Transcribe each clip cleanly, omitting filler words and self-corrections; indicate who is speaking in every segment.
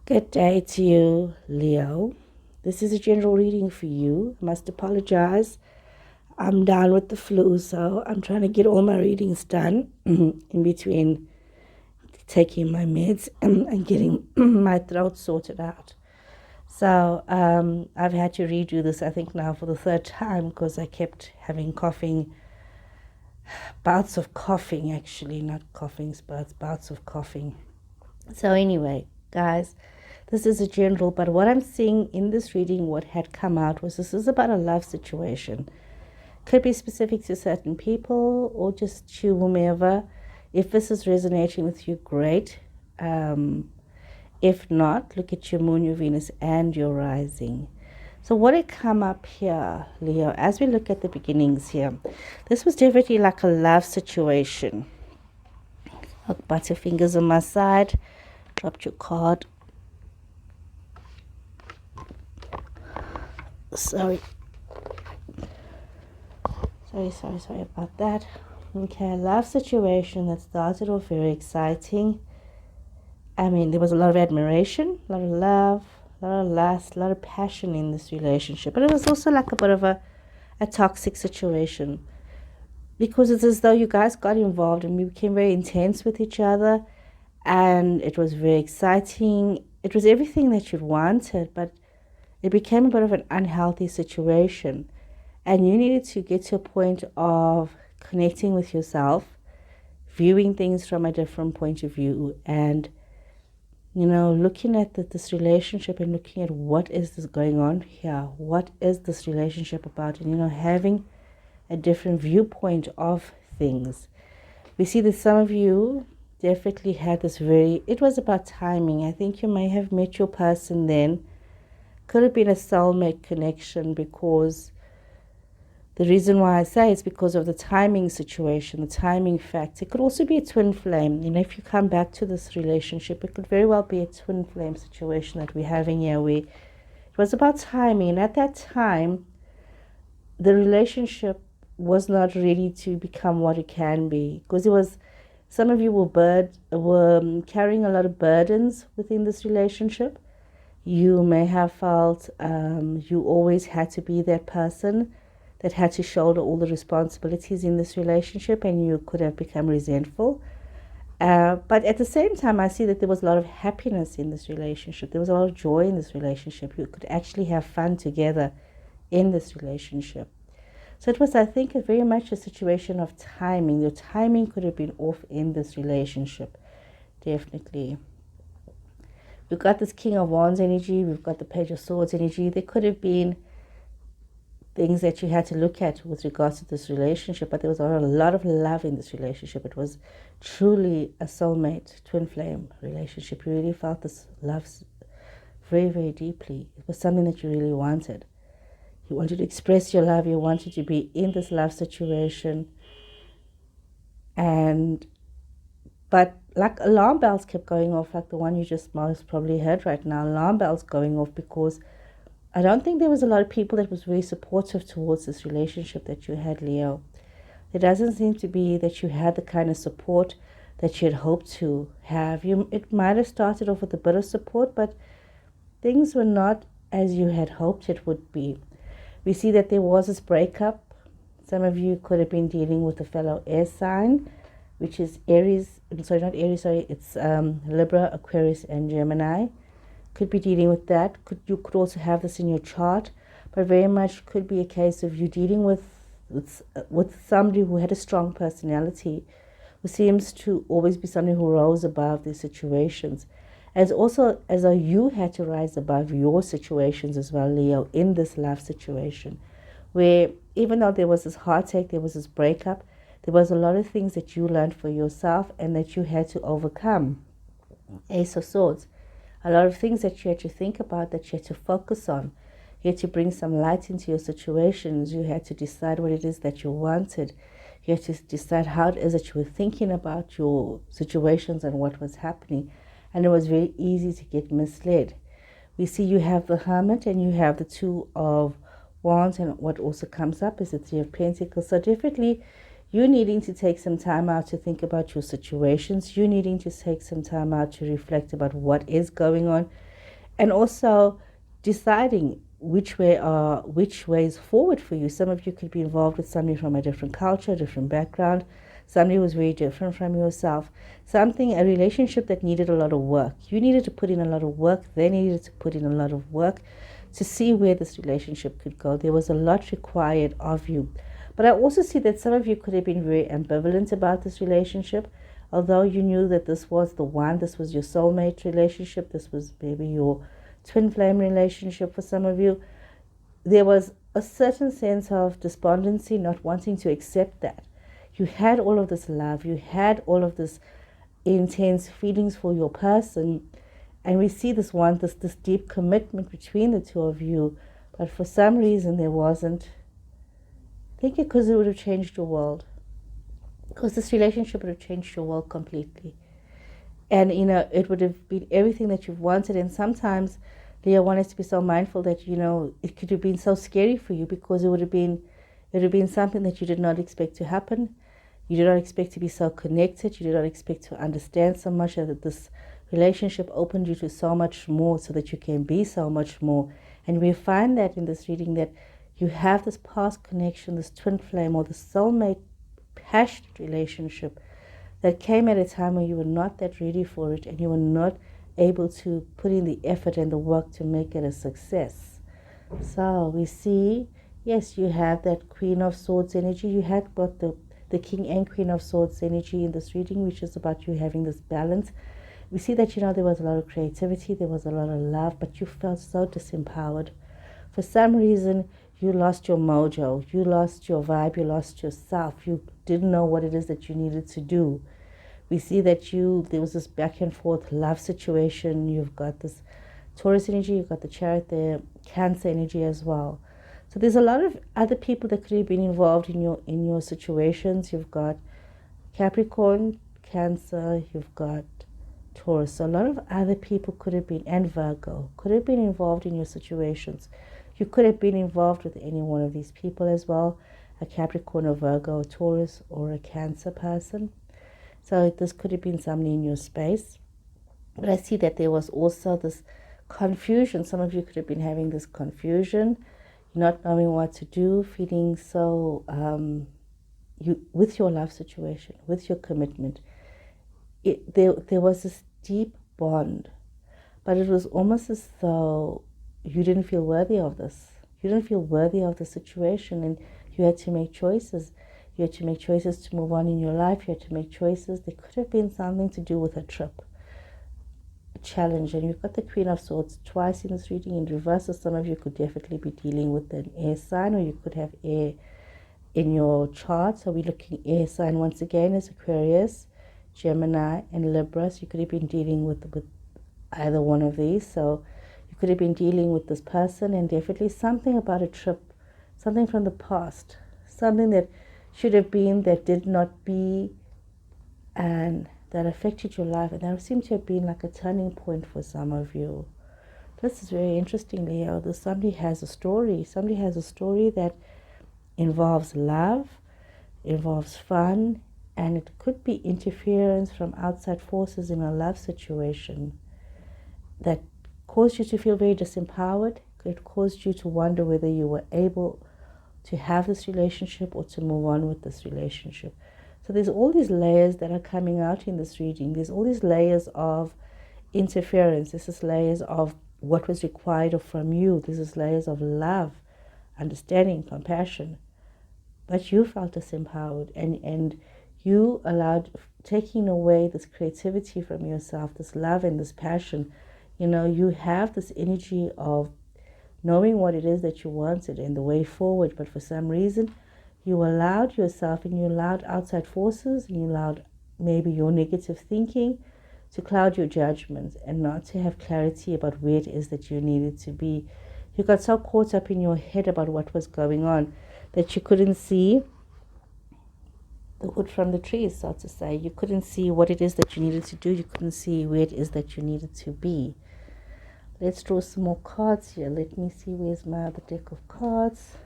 Speaker 1: Good day to you, Leo. This is a general reading for you. I must apologize. I'm down with the flu, so I'm trying to get all my readings done in between taking my meds and getting my throat sorted out. So I've had to redo this, I think, now for the third time because I kept having bouts of coughing, actually, not coughing, but bouts of coughing. So anyway, guys, this is a general, but what I'm seeing in this reading, what had come out was this is about a love situation. Could be specific to certain people or just to whomever. If this is resonating with you, great. If not, look at your moon, your Venus, and your rising. So what had come up here, Leo, as we look at the beginnings here, this was definitely like a love situation. I'll put your fingers on my side, dropped your card. Sorry about that. Okay, love situation that started off very exciting. I mean, there was a lot of admiration, a lot of love, a lot of lust, a lot of passion in this relationship. But it was also like a bit of a toxic situation because it's as though you guys got involved and you became very intense with each other, and it was very exciting. It was everything that you wanted, but it became a bit of an unhealthy situation. And you needed to get to a point of connecting with yourself, viewing things from a different point of view, and, you know, looking at this relationship and looking at what is this going on here? What is this relationship about? And, you know, having a different viewpoint of things. We see that some of you definitely had this it was about timing. I think you may have met your person then. Could have been a soulmate connection, because the reason why I say it's because of the timing situation, the timing fact. It could also be a twin flame. You know, if you come back to this relationship, it could very well be a twin flame situation that we're having here, where it was about timing. And at that time, the relationship was not ready to become what it can be, because it was, some of you were carrying a lot of burdens within this relationship. You may have felt you always had to be that person that had to shoulder all the responsibilities in this relationship, and you could have become resentful. But at the same time, I see that there was a lot of happiness in this relationship. There was a lot of joy in this relationship. You could actually have fun together in this relationship. So it was, I think, very much a situation of timing. Your timing could have been off in this relationship, definitely. We've got this King of Wands energy. We've got the Page of Swords energy. There could have been things that you had to look at with regards to this relationship, but there was a lot of love in this relationship. It was truly a soulmate, twin flame relationship. You really felt this love very, very deeply. It was something that you really wanted. You wanted to express your love. You wanted to be in this love situation. But like alarm bells kept going off, like the one you just most probably heard right now. Alarm bells going off, because I don't think there was a lot of people that was very supportive towards this relationship that you had, Leo. It doesn't seem to be that you had the kind of support that you had hoped to have. It might have started off with a bit of support, but things were not as you had hoped it would be. We see that there was this breakup. Some of you could have been dealing with a fellow air sign, which is Aries. Sorry, not Aries, sorry. It's Libra, Aquarius, and Gemini. Could be dealing with that. You could also have this in your chart, but very much could be a case of you dealing with somebody who had a strong personality, who seems to always be somebody who rose above their situations. As also as though you had to rise above your situations as well, Leo, in this love situation, where even though there was this heartache, there was this breakup, there was a lot of things that you learned for yourself and that you had to overcome. Ace of Swords. A lot of things that you had to think about, that you had to focus on. You had to bring some light into your situations. You had to decide what it is that you wanted. You had to decide how it is that you were thinking about your situations and what was happening. And it was very easy to get misled. We see you have the Hermit and you have the Two of Wands, and what also comes up is the Three of Pentacles. So definitely you needing to take some time out to think about your situations. You needing to take some time out to reflect about what is going on. And also deciding which way is forward for you. Some of you could be involved with somebody from a different culture, different background, somebody who was very different from yourself, a relationship that needed a lot of work. You needed to put in a lot of work, they needed to put in a lot of work to see where this relationship could go. There was a lot required of you. But I also see that some of you could have been very ambivalent about this relationship. Although you knew that this was the one, this was your soulmate relationship, this was maybe your twin flame relationship for some of you, there was a certain sense of despondency, not wanting to accept that. You had all of this love, you had all of this intense feelings for your person, and we see this deep commitment between the two of you, but for some reason there wasn't. I think because it would have changed your world. Because this relationship would have changed your world completely. And, it would have been everything that you've wanted. And sometimes Leo wanted to be so mindful that, it could have been so scary for you because it would have been something that you did not expect to happen. You did not expect to be so connected. You did not expect to understand so much, that this relationship opened you to so much more so that you can be so much more. And we find that in this reading that you have this past connection, this twin flame or the soulmate passionate relationship that came at a time when you were not that ready for it and you were not able to put in the effort and the work to make it a success. So we see, yes, you have that Queen of Swords energy. You had got the King and Queen of Swords energy in this reading, which is about you having this balance. We see that, there was a lot of creativity, there was a lot of love, but you felt so disempowered. For some reason, you lost your mojo, you lost your vibe, you lost yourself. You didn't know what it is that you needed to do. We see that there was this back and forth love situation. You've got this Taurus energy, you've got the Chariot there, Cancer energy as well. So there's a lot of other people that could have been involved in your situations. You've got Capricorn, Cancer, you've got Taurus. So a lot of other people could have been, and Virgo, could have been involved in your situations. You could have been involved with any one of these people as well, a Capricorn, a Virgo, a Taurus, or a Cancer person. So this could have been somebody in your space. But I see that there was also this confusion. Some of you could have been having this confusion, not knowing what to do, feeling so, with your love situation, with your commitment. There was this deep bond, but it was almost as though you didn't feel worthy of this. You didn't feel worthy of the situation, and you had to make choices. You had to make choices to move on in your life. You had to make choices. There could have been something to do with a trip, a challenge. And you've got the Queen of Swords twice in this reading in reverse. So some of you could definitely be dealing with an air sign, or you could have air in your chart. So we're looking air sign once again as Aquarius, Gemini, and Libra. So you could have been dealing with either one of these. So you could have been dealing with this person, and definitely something about a trip, something from the past, something that should have been that did not be, and that affected your life. And that seemed to have been like a turning point for some of you. This is very interesting, Leo. Somebody has a story. Somebody has a story that involves love, involves fun, and it could be interference from outside forces in a love situation that caused you to feel very disempowered. It caused you to wonder whether you were able to have this relationship or to move on with this relationship. So there's all these layers that are coming out in this reading. There's all these layers of interference. This is layers of what was required from you. This is layers of love, understanding, compassion. But you felt disempowered, and you allowed, taking away this creativity from yourself, this love and this passion. You have this energy of knowing what it is that you wanted and the way forward, but for some reason you allowed yourself, and you allowed outside forces, and you allowed maybe your negative thinking to cloud your judgment and not to have clarity about where it is that you needed to be. You got so caught up in your head about what was going on that you couldn't see the wood from the trees, so to say. You couldn't see what it is that you needed to do. You couldn't see where it is that you needed to be. Let's draw some more cards here. Let me see, where's my other deck of cards?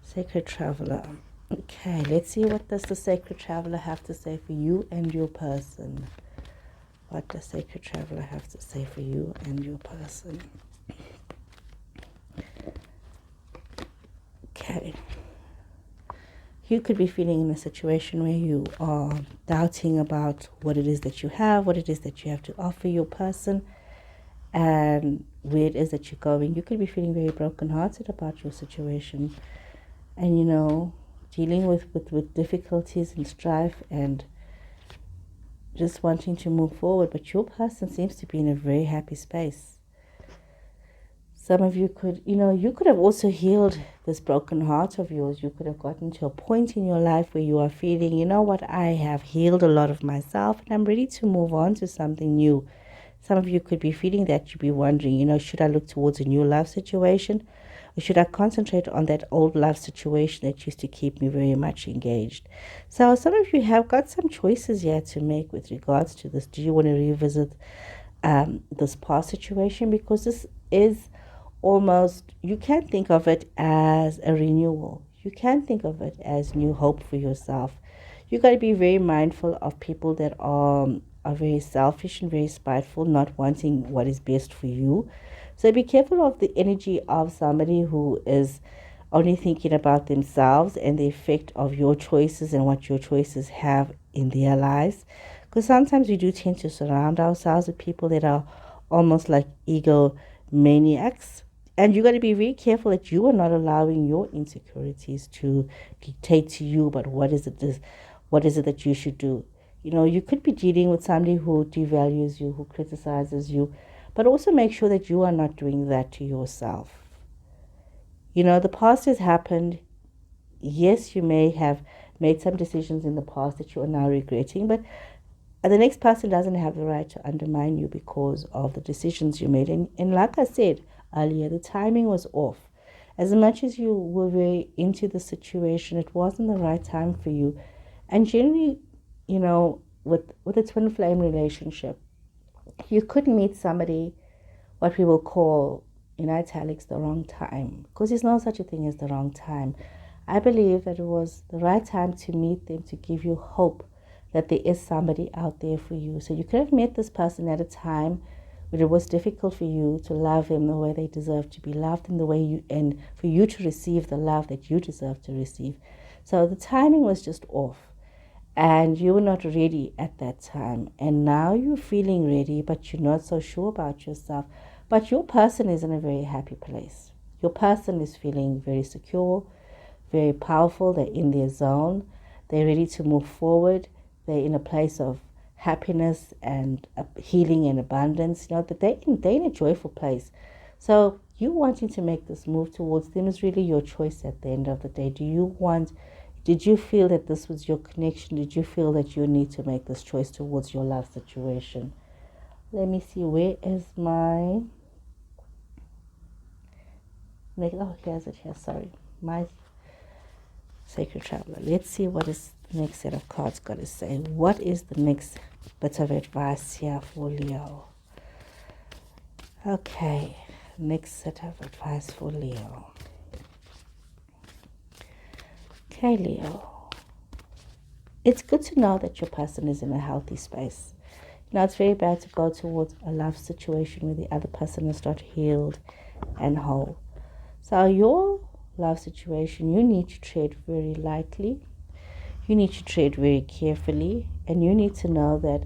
Speaker 1: Sacred Traveler. Okay, let's see what does the Sacred Traveler have to say for you and your person. What does Sacred Traveler have to say for you and your person? Okay. You could be feeling in a situation where you are doubting about what it is that you have, what it is that you have to offer your person, and where it is that you're going. You could be feeling very brokenhearted about your situation, and dealing with difficulties and strife and just wanting to move forward. But your person seems to be in a very happy space. Some of you could, you could have also healed this broken heart of yours. You could have gotten to a point in your life where you are feeling, you know what, I have healed a lot of myself and I'm ready to move on to something new. Some of you could be feeling that. You'd be wondering, should I look towards a new love situation? Or should I concentrate on that old love situation that used to keep me very much engaged? So some of you have got some choices here to make with regards to this. Do you want to revisit this past situation? Because this is almost, you can't think of it as a renewal. You can't think of it as new hope for yourself. You got to be very mindful of people that are very selfish and very spiteful, not wanting what is best for you. So be careful of the energy of somebody who is only thinking about themselves and the effect of your choices and what your choices have in their lives. Because sometimes we do tend to surround ourselves with people that are almost like egomaniacs. And you got to be very careful that you are not allowing your insecurities to dictate to you, but what is it that you should do? You could be dealing with somebody who devalues you, who criticizes you, but also make sure that you are not doing that to yourself. The past has happened. Yes, you may have made some decisions in the past that you are now regretting, but the next person doesn't have the right to undermine you because of the decisions you made. And like I said earlier, the timing was off. As much as you were very into the situation, it wasn't the right time for you. And generally, with a twin flame relationship, you could meet somebody, what we will call, in italics, the wrong time. Because there's no such a thing as the wrong time. I believe that it was the right time to meet them, to give you hope that there is somebody out there for you. So you could have met this person at a time when it was difficult for you to love them the way they deserve to be loved, and the way and for you to receive the love that you deserve to receive. So the timing was just off, and you were not ready at that time. And now you're feeling ready, but you're not so sure about yourself. But your person is in a very happy place. Your person is feeling very secure, very powerful. They're in their zone. They're ready to move forward. They're in a place of happiness and healing and abundance. That they're in a joyful place. So you wanting to make this move towards them is really your choice at the end of the day. Did you feel that this was your connection? Did you feel that you need to make this choice towards your love situation? Let me see, where is my... Oh, here's it here, sorry. My Sacred Traveler. Let's see what is the next set of cards got to say. What is the next bit of advice here for Leo? Okay, next set of advice for Leo. Okay, Leo. It's good to know that your person is in a healthy space. It's very bad to go towards a love situation where the other person is not healed and whole. So your love situation, you need to tread very lightly. You need to tread very carefully, and you need to know that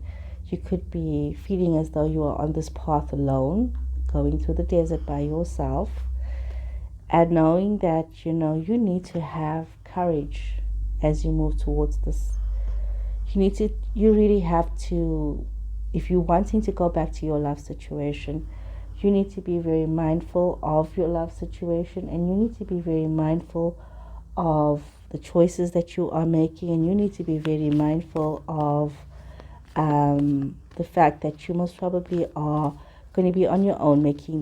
Speaker 1: you could be feeling as though you are on this path alone, going through the desert by yourself, and knowing that, you need to have courage as you move towards this. You really have to, if you're wanting to go back to your love situation, you need to be very mindful of your love situation, and you need to be very mindful of the choices that you are making, and you need to be very mindful of the fact that you most probably are going to be on your own making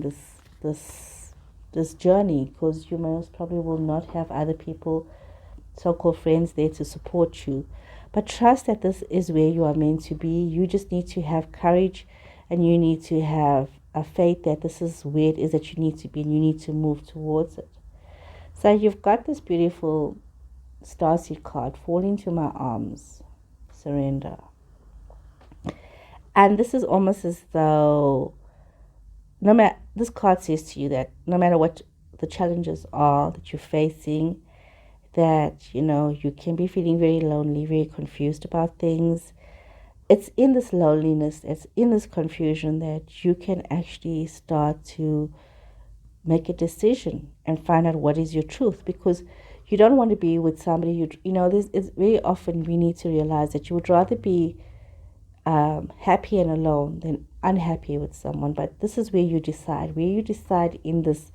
Speaker 1: this journey, because you most probably will not have other people, so-called friends, there to support you. But trust that this is where you are meant to be. You just need to have courage, and you need to have a faith that this is where it is that you need to be, and you need to move towards it. So you've got this beautiful Starseed card, fall into my arms, surrender. And this is almost as though no matter, this card says to you that no matter what the challenges are that you're facing, that you can be feeling very lonely, very confused about things. It's in this loneliness, it's in this confusion that you can actually start to make a decision and find out what is your truth, because you don't want to be with somebody this is very often we need to realize that you would rather be happy and alone than unhappy with someone. But this is where you decide in this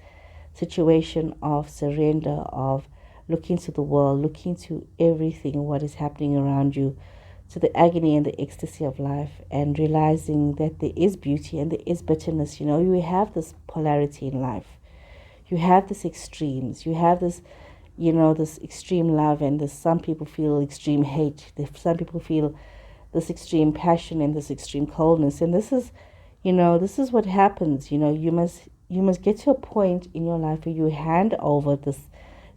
Speaker 1: situation of surrender, of looking to the world, looking to everything, what is happening around you, to the agony and the ecstasy of life, and realizing that there is beauty and there is bitterness. You have this polarity in life. You have this extremes. You have this, this extreme love, and this, some people feel extreme hate. Some people feel this extreme passion and this extreme coldness. And this is, this is what happens. You must get to a point in your life where you hand over this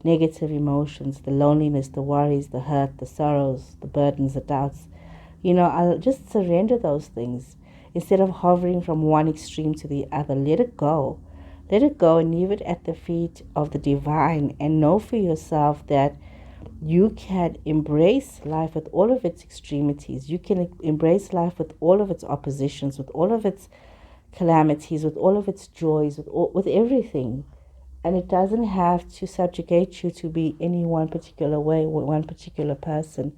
Speaker 1: negative emotions, the loneliness, the worries, the hurt, the sorrows, the burdens, the doubts. I'll just surrender those things instead of hovering from one extreme to the other. Let it go. Let it go and leave it at the feet of the divine, and know for yourself that you can embrace life with all of its extremities. You can embrace life with all of its oppositions, with all of its calamities, with all of its joys, with everything. And it doesn't have to subjugate you to be any one particular way, one particular person.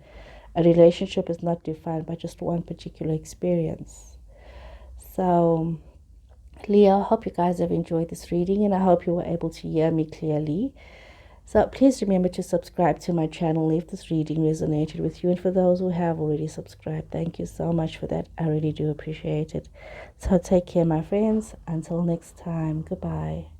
Speaker 1: A relationship is not defined by just one particular experience. So, Leo, I hope you guys have enjoyed this reading, and I hope you were able to hear me clearly. So please remember to subscribe to my channel if this reading resonated with you. And for those who have already subscribed, thank you so much for that. I really do appreciate it. So take care, my friends. Until next time, goodbye.